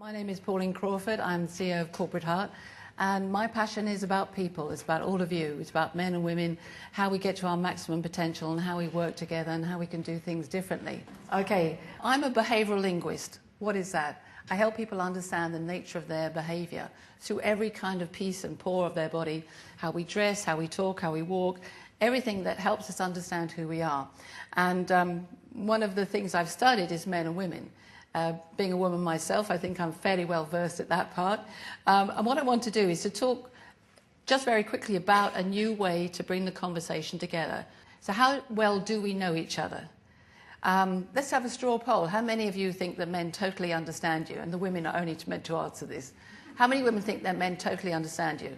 My name is Pauline Crawford. I'm CEO of Corporate Heart, and my passion is about people. It's about all of you. It's about men and women, how we get to our maximum potential and how we work together and how we can do things differently. Okay, I'm a behavioral linguist. What is that? I help people understand the nature of their behavior through every kind of piece and pore of their body, how we dress, how we talk, how we walk, everything that helps us understand who we are. And one of the things I've studied is men and women. Being a woman myself, I think I'm fairly well versed at that part. And what I want to do is to talk just very quickly about a new way to bring the conversation together. So how well do we know each other? Let's have a straw poll. How many of you think that men totally understand you? And the women are only meant to answer this. How many women think that men totally understand you?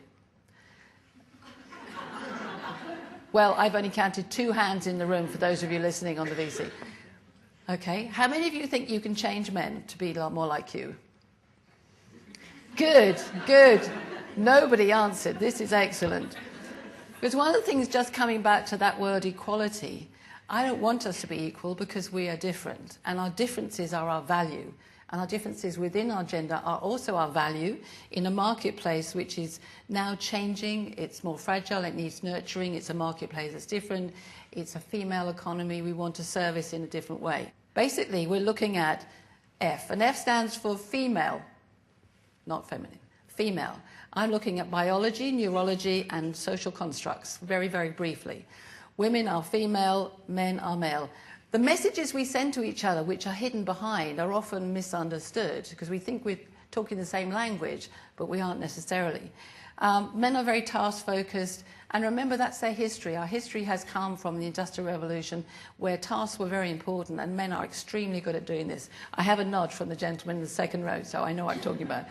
Well, I've only counted 2 hands in the room for those of you listening on the VC. Okay, how many of you think you can change men to be a lot more like you? Good, good. Nobody answered. This is excellent. Because one of the things, just coming back to that word equality, I don't want us to be equal because we are different. And our differences are our value. And our differences within our gender are also our value in a marketplace which is now changing. It's more fragile, it needs nurturing, it's a marketplace that's different, it's a female economy we want to service in a different way. Basically, we're looking at F, and F stands for female, not feminine, female. I'm looking at biology, neurology, and social constructs, very, very briefly. Women are female, men are male. The messages we send to each other, which are hidden behind, are often misunderstood because we think we're talking the same language, but we aren't necessarily. Men are very task-focused, and remember that's their history. Our history has come from the Industrial Revolution, where tasks were very important, and men are extremely good at doing this. I have a nod from the gentleman in the second row, so I know what I'm talking about.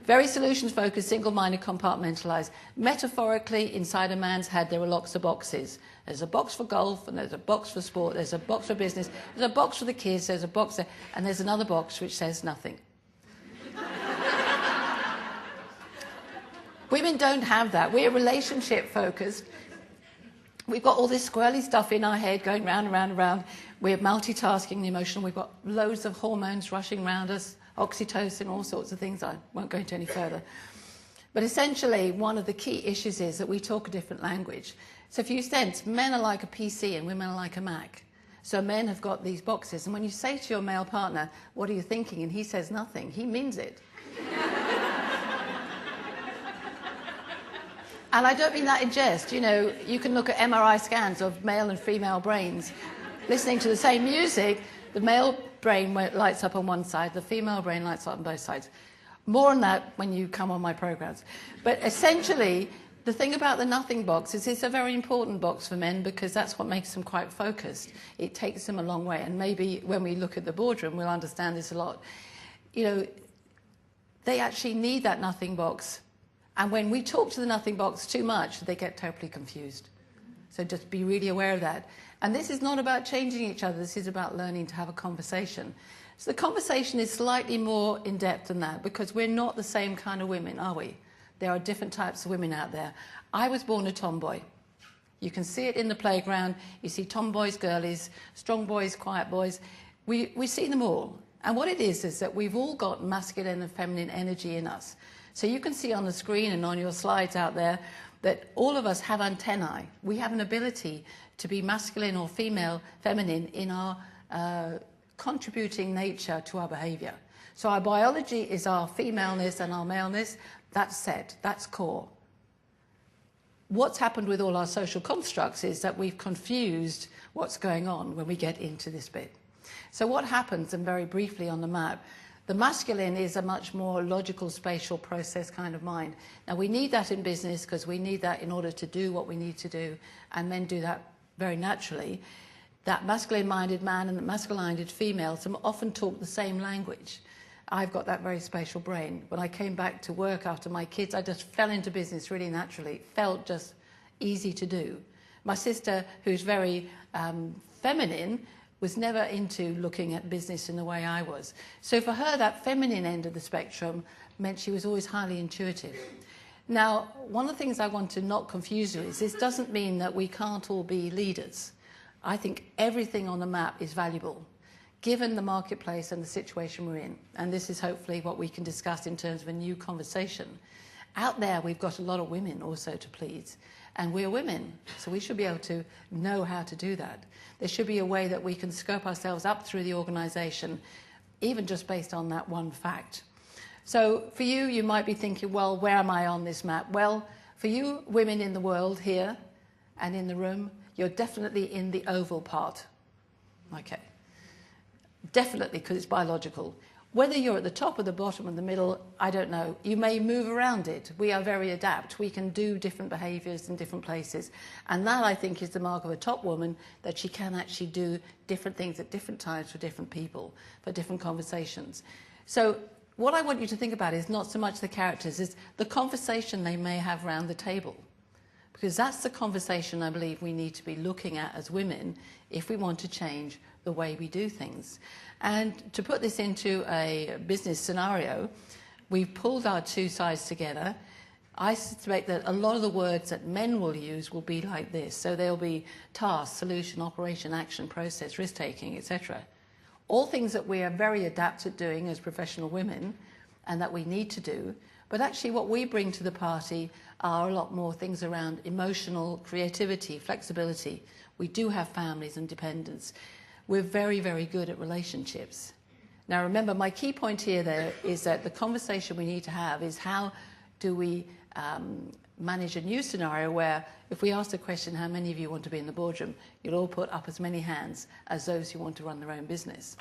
Very solutions-focused, single-minded, compartmentalised. Metaphorically, inside a man's head, there are lots of boxes. There's a box for golf, and there's a box for sport, there's a box for business, there's a box for the kids, there's a box there, and there's another box which says nothing. Women don't have that. We're relationship-focused. We've got all this squirrely stuff in our head going round and round and round. We're multitasking the emotional. We've got loads of hormones rushing around us, oxytocin, all sorts of things. I won't go into any further. But essentially, one of the key issues is that we talk a different language. So if you sense, men are like a PC and women are like a Mac. So men have got these boxes. And when you say to your male partner, what are you thinking? And he says nothing. He means it. And I don't mean that in jest. You know, you can look at MRI scans of male and female brains. Listening to the same music, the male brain lights up on one side, the female brain lights up on both sides. More on that when you come on my programs. But essentially, the thing about the nothing box is it's a very important box for men because that's what makes them quite focused. It takes them a long way. And maybe when we look at the boardroom, we'll understand this a lot. You know, they actually need that nothing box. And when we talk to the nothing box too much, they get totally confused. So just be really aware of that. And this is not about changing each other. This is about learning to have a conversation. So the conversation is slightly more in depth than that because we're not the same kind of women, are we? There are different types of women out there. I was born a tomboy. You can see it in the playground. You see tomboys, girlies, strong boys, quiet boys. We see them all. And what it is that we've all got masculine and feminine energy in us. So you can see on the screen and on your slides out there that all of us have antennae. We have an ability to be masculine or female, feminine in our contributing nature to our behaviour. So our biology is our femaleness and our maleness. That's set, that's core. What's happened with all our social constructs is that we've confused what's going on when we get into this bit. So what happens, and very briefly on the map, the masculine is a much more logical, spatial process kind of mind. Now, we need that in business because we need that in order to do what we need to do, and men do that very naturally. That masculine-minded man and the masculine-minded female often talk the same language. I've got that very spatial brain. When I came back to work after my kids, I just fell into business really naturally. It felt just easy to do. My sister, who's very feminine, was never into looking at business in the way I was. So for her, that feminine end of the spectrum meant she was always highly intuitive. Now, one of the things I want to not confuse you is this doesn't mean that we can't all be leaders. I think everything on the map is valuable. given the marketplace and the situation we're in. And this is hopefully what we can discuss in terms of a new conversation. Out there, we've got a lot of women also to please. And we're women, so we should be able to know how to do that. There should be a way that we can scope ourselves up through the organisation, even just based on that one fact. So for you, you might be thinking, well, where am I on this map? Well, for you women in the world here and in the room, you're definitely in the oval part. Okay. Definitely, because it's biological. Whether you're at the top or the bottom or the middle, I don't know. You may move around it. We are very adept. We can do different behaviours in different places. And that, I think, is the mark of a top woman, that she can actually do different things at different times for different people, for different conversations. So what I want you to think about is not so much the characters, it's the conversation they may have around the table. Because that's the conversation I believe we need to be looking at as women if we want to change the way we do things. And to put this into a business scenario, we've pulled our two sides together. I suspect that a lot of the words that men will use will be like this. So they'll be task, solution, operation, action, process, risk-taking, etc. All things that we are very adept at doing as professional women and that we need to do. But actually what we bring to the party are a lot more things around emotional creativity, flexibility. We do have families and dependents. We're very, very good at relationships. Now remember, my key point here there is that the conversation we need to have is how do we manage a new scenario where if we ask the question, how many of you want to be in the boardroom, you'll all put up as many hands as those who want to run their own business.